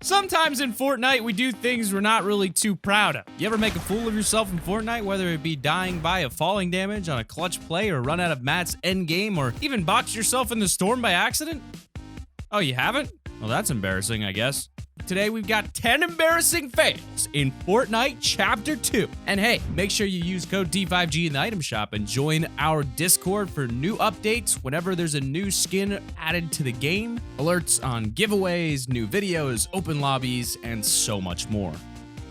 Sometimes in Fortnite, we do things we're not really too proud of. You ever make a fool of yourself in Fortnite, whether it be dying by a falling damage on a clutch play or run out of mats endgame or even box yourself in the storm by accident? Oh, you haven't? Well, that's embarrassing, I guess. Today, we've got 10 embarrassing fails in Fortnite Chapter 2. And hey, make sure you use code D5G in the item shop and join our Discord for new updates whenever there's a new skin added to the game, alerts on giveaways, new videos, open lobbies, and so much more.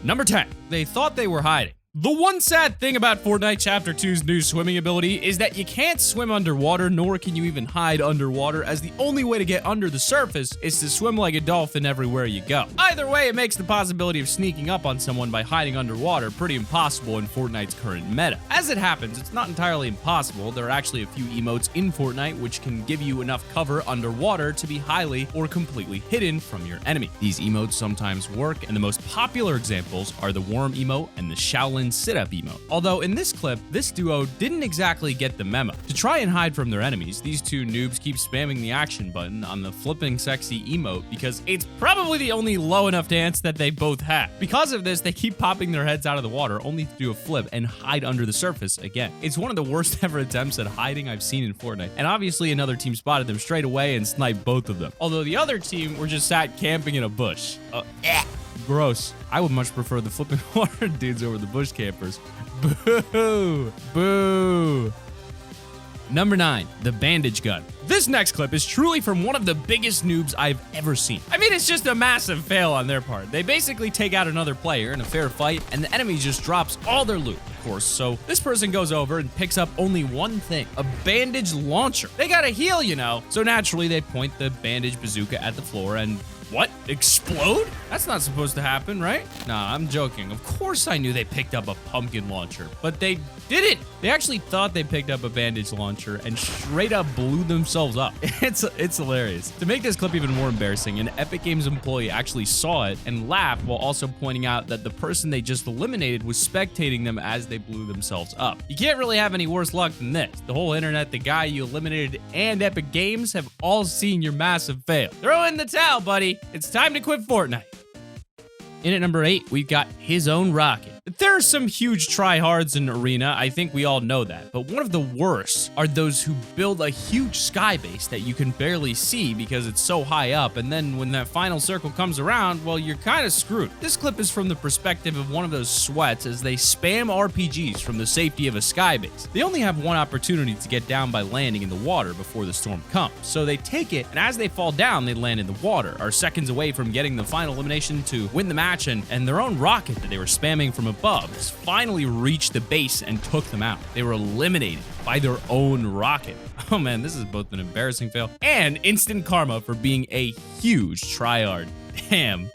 Number 10, they thought they were hiding. The one sad thing about Fortnite Chapter 2's new swimming ability is that you can't swim underwater, nor can you even hide underwater, as the only way to get under the surface is to swim like a dolphin everywhere you go. Either way, it makes the possibility of sneaking up on someone by hiding underwater pretty impossible in Fortnite's current meta. As it happens, it's not entirely impossible. There are actually a few emotes in Fortnite which can give you enough cover underwater to be highly or completely hidden from your enemy. These emotes sometimes work, and the most popular examples are the worm emote and the Shaolin sit-up emote. Although in this clip, this duo didn't exactly get the memo. To try and hide from their enemies, these two noobs keep spamming the action button on the flipping sexy emote because it's probably the only low enough dance that they both have. Because of this, they keep popping their heads out of the water only to do a flip and hide under the surface again. It's one of the worst ever attempts at hiding I've seen in Fortnite, and obviously another team spotted them straight away and sniped both of them. Although the other team were just sat camping in a bush. Gross. I would much prefer the flipping water dudes over the bush campers. Boo! Boo! Number 9, the Bandage Gun. This next clip is truly from one of the biggest noobs I've ever seen. I mean, it's just a massive fail on their part. They basically take out another player in a fair fight, and the enemy just drops all their loot, of course. So this person goes over and picks up only one thing, a bandage launcher. They gotta heal, you know. So naturally, they point the bandage bazooka at the floor and what? Explode? That's not supposed to happen, right? Nah, I'm joking. Of course I knew they picked up a pumpkin launcher, but they didn't. They actually thought they picked up a bandage launcher and straight up blew themselves up. It's hilarious. To make this clip even more embarrassing, an Epic Games employee actually saw it and laughed while also pointing out that the person they just eliminated was spectating them as they blew themselves up. You can't really have any worse luck than this. The whole internet, the guy you eliminated, and Epic Games have all seen your massive fail. Throw in the towel, buddy. It's time to quit Fortnite. In at number 8, we've got his own rocket. There are some huge tryhards in Arena, I think we all know that, but one of the worst are those who build a huge sky base that you can barely see because it's so high up, and then when that final circle comes around, well, you're kind of screwed. This clip is from the perspective of one of those sweats as they spam RPGs from the safety of a sky base. They only have one opportunity to get down by landing in the water before the storm comes, so they take it, and as they fall down, they land in the water, are seconds away from getting the final elimination to win the match, and their own rocket that they were spamming from above finally reached the base and took them out. They were eliminated by their own rocket. Oh man, this is both an embarrassing fail and instant karma for being a huge tryhard. Damn.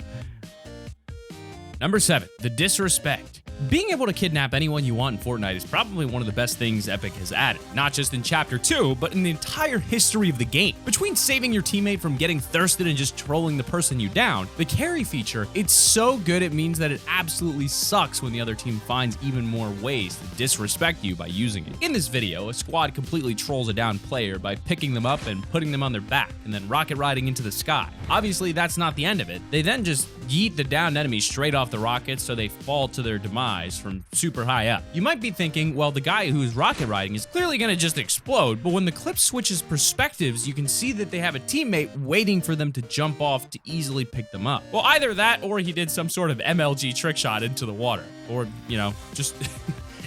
Number 7, the disrespect. Being able to kidnap anyone you want in Fortnite is probably one of the best things Epic has added, not just in Chapter 2, but in the entire history of the game. Between saving your teammate from getting thirsted and just trolling the person you down, the carry feature, it's so good it means that it absolutely sucks when the other team finds even more ways to disrespect you by using it. In this video, a squad completely trolls a down player by picking them up and putting them on their back, and then rocket riding into the sky. Obviously, that's not the end of it. They then just yeet the downed enemy straight off the rocket so they fall to their demise from super high up. You might be thinking, well, the guy who's rocket riding is clearly gonna just explode, but when the clip switches perspectives, you can see that they have a teammate waiting for them to jump off to easily pick them up. Well, either that or he did some sort of MLG trick shot into the water, or, you know, just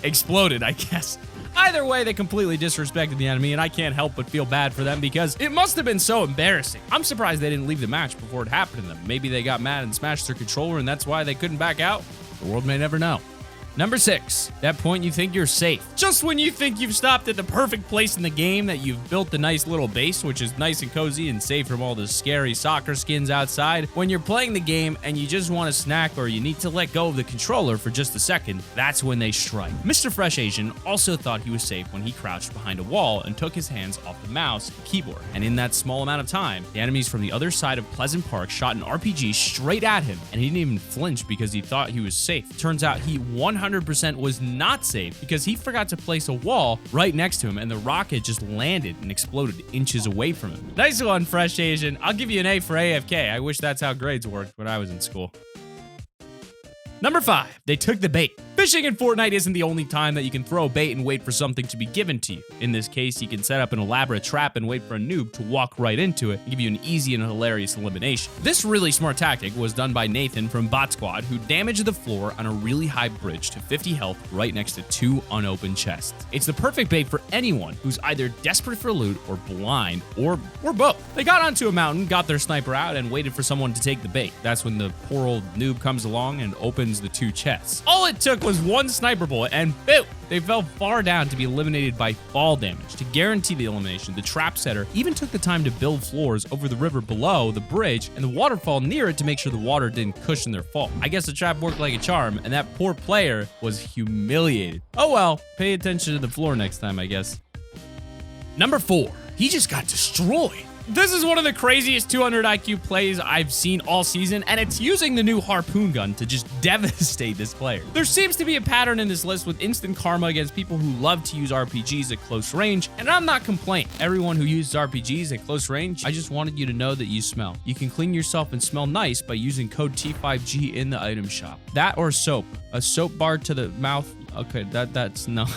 exploded, I guess. Either way, they completely disrespected the enemy, and I can't help but feel bad for them because it must have been so embarrassing. I'm surprised they didn't leave the match before it happened to them. Maybe they got mad and smashed their controller, and that's why they couldn't back out. The world may never know. Number 6, that point you think you're safe. Just when you think you've stopped at the perfect place in the game, that you've built a nice little base, which is nice and cozy and safe from all the scary soccer skins outside, when you're playing the game and you just want a snack or you need to let go of the controller for just a second, that's when they strike. Mr. Fresh Asian also thought he was safe when he crouched behind a wall and took his hands off the mouse and keyboard. And in that small amount of time, the enemies from the other side of Pleasant Park shot an RPG straight at him, and he didn't even flinch because he thought he was safe. Turns out he 100% 100% was not safe because he forgot to place a wall right next to him and the rocket just landed and exploded inches away from him. Nice one, Fresh Asian. I'll give you an A for AFK. I wish that's how grades worked when I was in school. Number 5, they took the bait. Fishing in Fortnite isn't the only time that you can throw bait and wait for something to be given to you. In this case, you can set up an elaborate trap and wait for a noob to walk right into it and give you an easy and hilarious elimination. This really smart tactic was done by Nathan from Bot Squad, who damaged the floor on a really high bridge to 50 health right next to 2 unopened chests. It's the perfect bait for anyone who's either desperate for loot or blind or both. They got onto a mountain, got their sniper out, and waited for someone to take the bait. That's when the poor old noob comes along and opens the 2 chests. All it took was one sniper bullet and boom! They fell far down to be eliminated by fall damage. To guarantee the elimination, the trap setter even took the time to build floors over the river below the bridge and the waterfall near it to make sure the water didn't cushion their fall. I guess the trap worked like a charm, and that poor player was humiliated. Oh well, pay attention to the floor next time, I guess. Number 4, he just got destroyed. This is one of the craziest 200 IQ plays I've seen all season, and it's using the new harpoon gun to just devastate this player. There seems to be a pattern in this list with instant karma against people who love to use RPGs at close range, and I'm not complaining. Everyone who uses RPGs at close range, I just wanted you to know that you smell. You can clean yourself and smell nice by using code T5G in the item shop. That or soap. A soap bar to the mouth. Okay, that's no.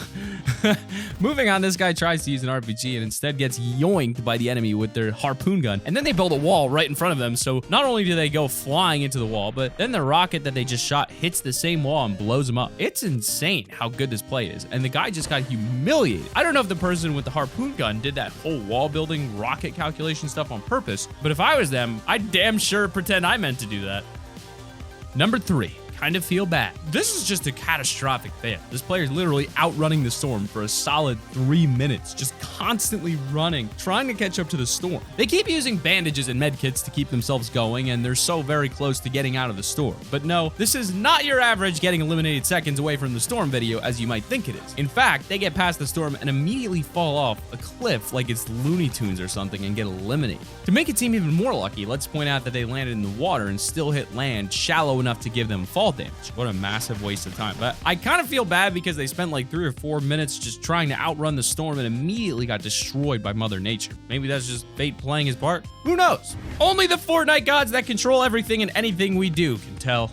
Moving on, this guy tries to use an RPG and instead gets yoinked by the enemy with their harpoon gun. And then they build a wall right in front of them. So not only do they go flying into the wall, but then the rocket that they just shot hits the same wall and blows them up. It's insane how good this play is. And the guy just got humiliated. I don't know if the person with the harpoon gun did that whole wall building rocket calculation stuff on purpose, but if I was them, I'd damn sure pretend I meant to do that. Number 3. Kind of feel bad. This is just a catastrophic fail. This player is literally outrunning the storm for a solid 3 minutes, just constantly running, trying to catch up to the storm. They keep using bandages and medkits to keep themselves going, and they're so very close to getting out of the storm. But no, this is not your average getting eliminated seconds away from the storm video as you might think it is. In fact, they get past the storm and immediately fall off a cliff like it's Looney Tunes or something and get eliminated. To make it seem even more lucky, let's point out that they landed in the water and still hit land shallow enough to give them fall damage. What a massive waste of time. But I kind of feel bad because they spent like 3 or 4 minutes just trying to outrun the storm and immediately got destroyed by Mother Nature. Maybe that's just fate playing his part. Who knows? Only the Fortnite gods that control everything and anything we do can tell.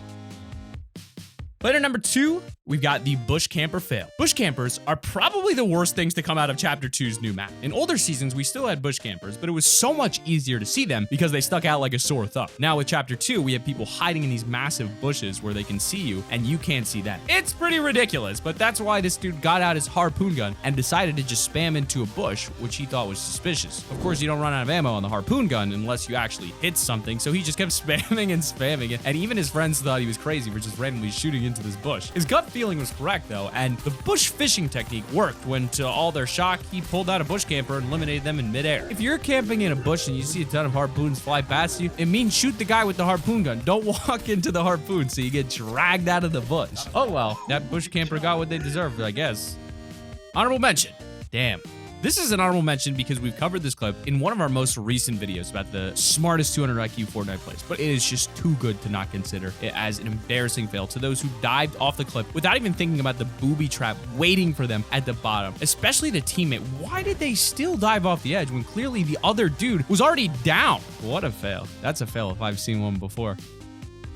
Player number 2, we've got the bush camper fail. Bush campers are probably the worst things to come out of Chapter 2's new map. In older seasons, we still had bush campers, but it was so much easier to see them because they stuck out like a sore thumb. Now with Chapter 2, we have people hiding in these massive bushes where they can see you and you can't see them. It's pretty ridiculous, but that's why this dude got out his harpoon gun and decided to just spam into a bush, which he thought was suspicious. Of course, you don't run out of ammo on the harpoon gun unless you actually hit something, so he just kept spamming and spamming it, and even his friends thought he was crazy for just randomly shooting into this bush. His gut feeling was correct though, and the bush fishing technique worked when, to all their shock, he pulled out a bush camper and eliminated them in midair. If you're camping in a bush and you see a ton of harpoons fly past you, it means shoot the guy with the harpoon gun. Don't walk into the harpoon so you get dragged out of the bush. Oh well, that bush camper got what they deserved, I guess. Honorable mention. Damn. This is an honorable mention because we've covered this clip in one of our most recent videos about the smartest 200 IQ Fortnite plays, but it is just too good to not consider it as an embarrassing fail to those who dived off the cliff without even thinking about the booby trap waiting for them at the bottom, especially the teammate. Why did they still dive off the edge when clearly the other dude was already down? What a fail. That's a fail if I've seen one before.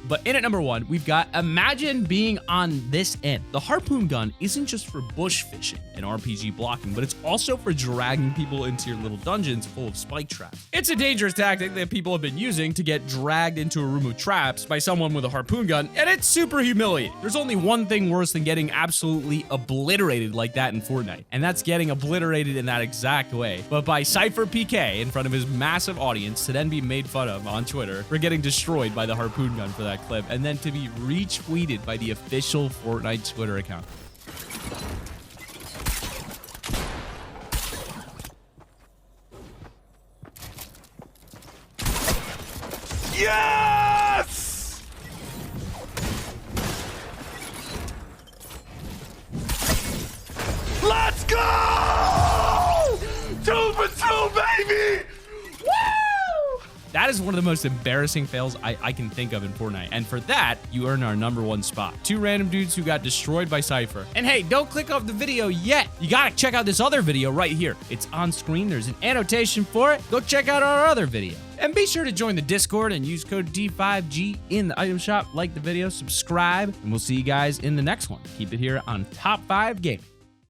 But in at number 1, we've got imagine being on this end. The harpoon gun isn't just for bush fishing and RPG blocking, but it's also for dragging people into your little dungeons full of spike traps. It's a dangerous tactic that people have been using to get dragged into a room of traps by someone with a harpoon gun, and it's super humiliating. There's only one thing worse than getting absolutely obliterated like that in Fortnite, and that's getting obliterated in that exact way, but by Cypher PK in front of his massive audience to then be made fun of on Twitter for getting destroyed by the harpoon gun for that clip, and then to be retweeted by the official Fortnite Twitter account. Yes! Let's go! 2 for 2, baby! Woo! That is one of the most embarrassing fails I can think of in Fortnite. And for that, you earn our #1 spot. 2 random dudes who got destroyed by Cypher. And hey, don't click off the video yet. You gotta check out this other video right here. It's on screen. There's an annotation for it. Go check out our other video. And be sure to join the Discord and use code D5G in the item shop. Like the video, subscribe, and we'll see you guys in the next one. Keep it here on Top 5 Gaming.